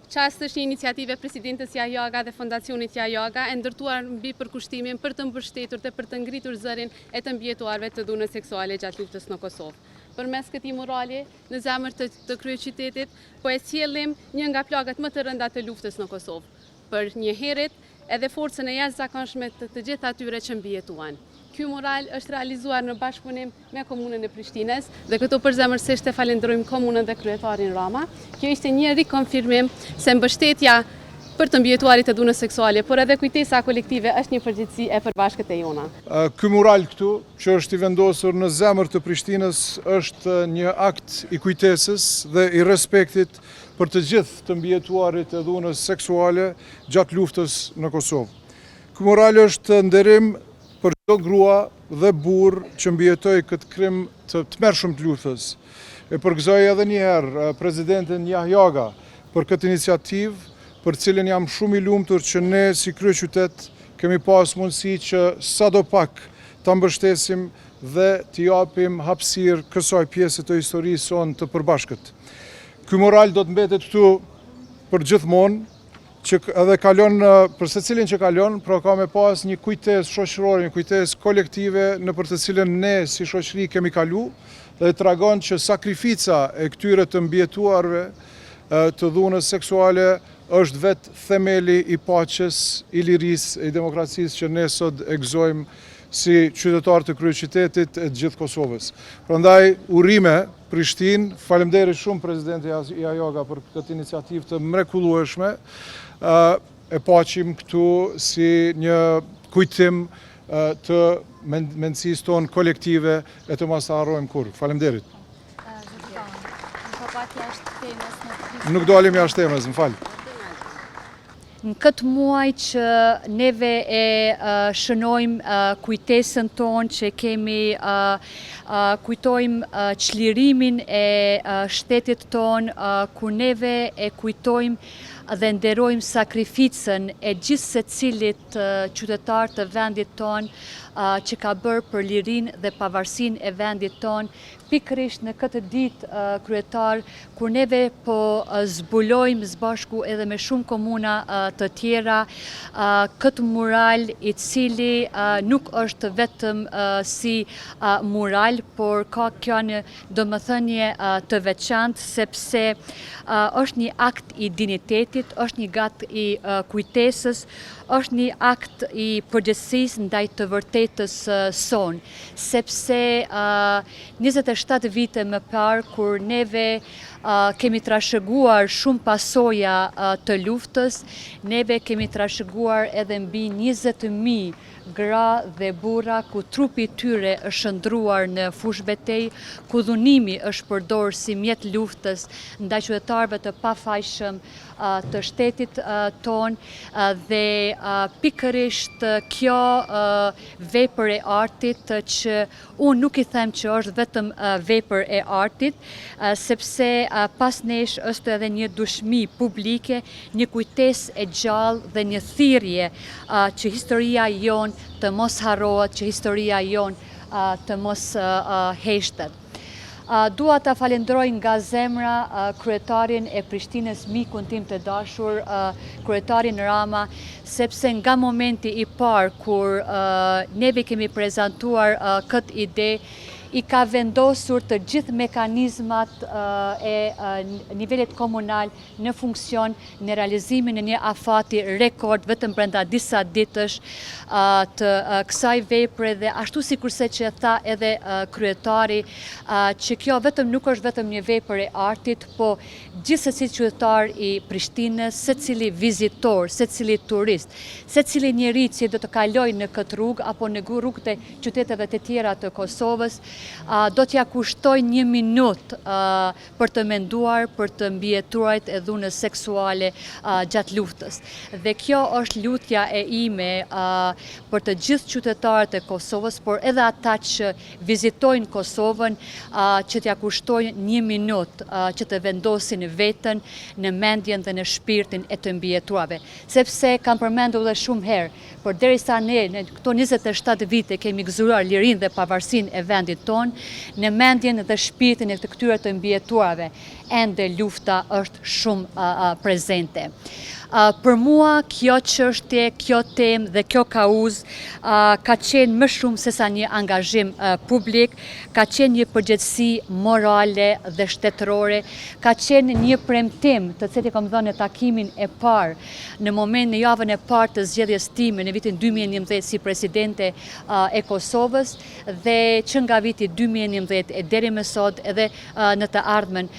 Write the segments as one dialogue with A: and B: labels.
A: Çast është një iniciativë e presidentës Yayaga dhe Fondacionit Yayaga e ndërtuar mbi përkushtimin për të mbështetur dhe për të ngritur zërin e të mbijetuarve të dhunës seksuale gjatë luftës në Kosovë. Përmes këtij murali në zemër të kryeqytetit, po e sjellim një nga plagët më të rënda të luftës në Kosovë. Për një herët edhe forcën e jashtëzakonshme të gjithë atyre që mbijetuan. Ky mural është realizuar në bashkëpunim me komunën e Prishtinës dhe këtu përzemërsisht e falenderojmë komunën dhe kryetarin Rama. Kjo ishte një rikonfirmim se mbështetja për të mbijetuarit të dhunës seksuale, por edhe kujtesa kolektive është një përgjegjësi e përbashkët e jona.
B: Ky mural këtu, që është i vendosur në zemër të Prishtinës, është një akt i kujtesës dhe i respektit për të gjithë të mbijetuarit të dhunës seksuale gjatë luftës në Kosovë. Ky mural është nderim për çdo grua dhe burr që mbijetoi këtë krim të tmerrshëm të luftës. E përgëzoj edhe një herë presidentin Yayaga për këtë iniciativë, për cilën jam shumë i lumtur që ne si kryeqytet kemi pas mundësi që sadopak ta mbështesim dhe t'i japim hapësirë kësaj pjese të historisë sonë të përbashkët. Ky mural do të mbetet këtu për gjithmonë, që edhe kalon për secilin që kalon, pra ka me pas një kujtesë shoqërore, një kujtesë kolektive në për të cilën ne si shoqëri kemi kalu dhe tregon që sakrifica e këtyre të mbijetuarve të dhunës seksuale është vetë themeli i paqes, i lirisë, i demokracisë që ne sot e gëzojmë si qytetar të kryeqytetit e të gjithë Kosovës. Prandaj urime Prishtinë, faleminderit shumë presidenti Yayaga për këtë iniciativë të mrekullueshme. E paqim këtu si një kujtim të mendësisë tonë kolektive e të mos harrojmë kurrë. Faleminderit. Nuk dalim jashtë temës, më fal.
C: Në këtë muaj që neve e shënojmë kujtesën tonë që kemi kujtojmë çlirimin e shtetit tonë, kur neve e kujtojmë dhe nderojmë sakrificën e gjithë secilit qytetar të vendit tonë që ka bërë për lirinë dhe pavarësinë e vendit tonë, pikërisht në këtë ditë kryetar, kur neve po zbulojmë së bashku edhe me shumë komuna të tjera, këtë mural i cili nuk është vetëm si mural, por ka kjo një domethënie të veçantë, sepse është një akt i dinitetit, është një akt i kujtesës, është një akt i përgjegjësisë ndaj të vërtetës sonë, sepse 27 vite më parë, kur neve kemi trashëguar shumë pasoja të luftës, neve kemi trashëguar edhe mbi 20.000 gra dhe burra ku trupi tyre është shndruar në fushë betejë, ku dhunimi është përdorur si mjet luftës ndaj qytetarëve të pafajshëm të shtetit tonë dhe pikërisht kjo vepër e artit që unë nuk i them që është vetëm vepër e artit, sepse pas nesh është edhe një dushmi publike, një kujtesë e gjallë dhe një thirrje që historia jonë të mos harrohet, që historia jonë të mos heshtet. Dua ta falenderoj nga zemra kryetarin e Prishtinës, mikun tim të dashur, kryetarin Rama, sepse nga momenti i parë kur neve kemi prezantuar këtë ide, i ka vendosur të gjithë mekanizmat e nivelit komunal në funksion në realizimin e një afati rekord vetëm brenda disa ditësh të kësaj vepre dhe ashtu sikurse që tha edhe kryetari që kjo vetëm nuk është vetëm një vepër e artit, po gjithsesi qytetar i Prishtinës, secili vizitor, secili turist, secili njeri që do të kalojë në këtë rrugë apo në rrugët e qyteteve të tjera të Kosovës, do t'ja kushtoj 1 minutë për të menduar për të mbijetuarit e dhunës seksuale gjatë luftës. Dhe kjo është lutja e ime për të gjithë qytetarët e Kosovës, por edhe ata që vizitojnë Kosovën, që t'ja kushtojnë 1 minutë që të vendosin veten në mendjen dhe në shpirtin e të mbijetuarve. Sepse kam përmendur dhe shumë herë, por derisa ne në këto 27 vite kemi gëzuar lirinë dhe pavarësinë e vendit tonë, në mendjen dhe shpirtin e të këtyre të mbjetuarve, ende lufta është shumë prezente. Për mua, kjo çështje, kjo temë dhe kjo kauzë ka qenë më shumë se sa një angazhim publik, ka qenë një përgjegjësi morale dhe shtetërore, ka qenë një premtim të cilin kam dhënë në takimin e parë, në javën e parë të zgjedhjes time në vitin 2011 si presidente e Kosovës, dhe që nga viti 2011 e deri më sot edhe në të ardhmen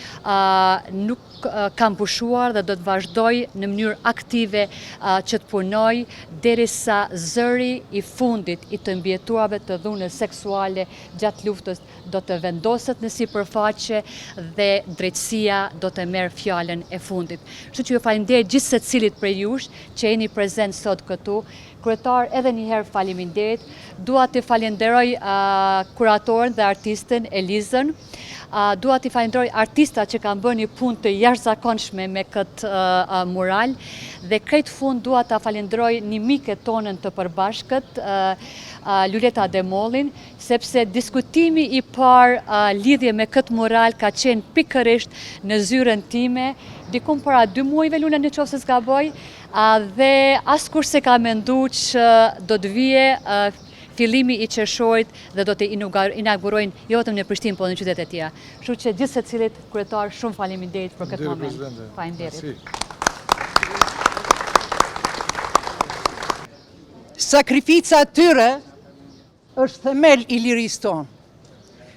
C: nuk kam pushuar dhe do të vazhdoj në mënyrë aktive që të punoj derisa zëri i fundit i të mbjetuarve të dhunës seksuale gjatë luftës do të vendoset në sipërfaqe dhe drejtësia do të merr fjalën e fundit. Kështu që ju falenderoj gjithë secilit prej jush që jeni prezent sot këtu. Kryetar, edhe njëherë faleminderit. Dua të falenderoj kuratorin dhe artistën Elizën. Dua të falenderoj artistat që kanë bërë një punë të jashtëzakonshme me këtë mural, dhe krejt fund dua të falenderoj një mike tonën të përbashkët, Luleta Demollin, sepse diskutimi i parë lidhje me këtë mural ka qenë pikërisht në zyrën time, dikum para 2 muajve, Lula, në qoftë se s'gaboj, dhe askush se ka mendu që do të vije fillimi i qershorit dhe do të inaugurojnë jo vetëm në Prishtinë, po në qytete të tjera. Kështu që gjithë secilit kryetar, shumë faleminderit për këtë moment. Faleminderit.
D: Sakrifica tyre është themel i lirisë tonë.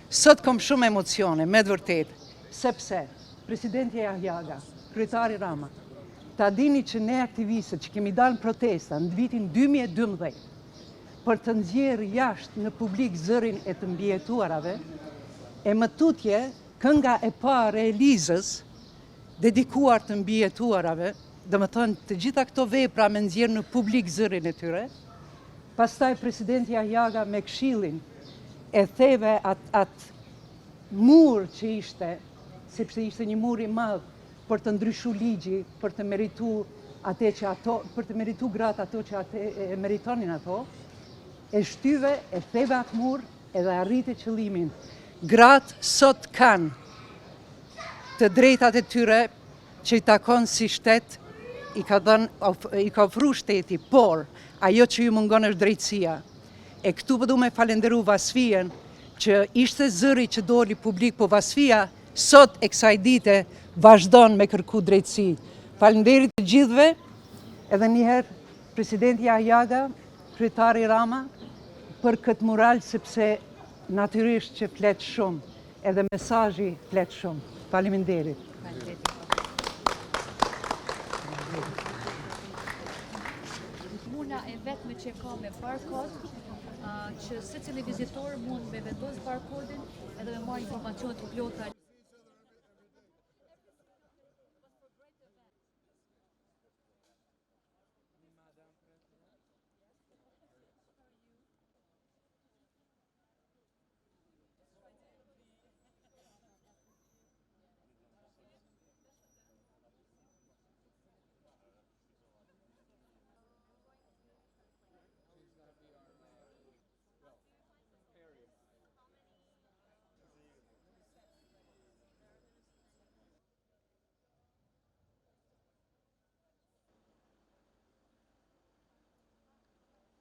D: Sot kam shumë emocione, me të vërtet, sepse Presidenti Ahjaga, kryetari Rama, ta dini që ne aktivistët që kemi dalë protesta në vitin 2012 për të nxjerrë jashtë në publik zërin e të mbjetuarave, e më tutje kënga e parë e Elizës dedikuar të mbjetuarave, dhe më thënë të gjitha këto vepra me nxjerrë në publik zërin e tyre, pastaj Presidenti Ahjaga me këshillin e theve atë mur që ishte, sepse ishte një mur i madh për të ndryshu ligji, për të meritu gratë ato që e meritonin ato, e shtyve, e theve atë mur edhe arriti qëllimin. Gratë sot kanë të drejtat e tyre që i takon si shtet, i ka ofru shteti, por ajo që ju mungon është drejtësia. E këtu përdu me falenderu Vasfien, që ishte zëri që doli publik, po Vasfia sot e kësaj dite vazhdon me kërku drejtësi. Falenderit të gjithve, edhe njëherë Presidenti Ahjaga, kryetari Rama, për këtë mural, sepse natyrisht që flet shumë, edhe mesazhi flet shumë. Faleminderit.
C: Muna e vetme që ka me barkod, që secili vizitor mund me vendos barkodin edhe me marrë informacionet të plota.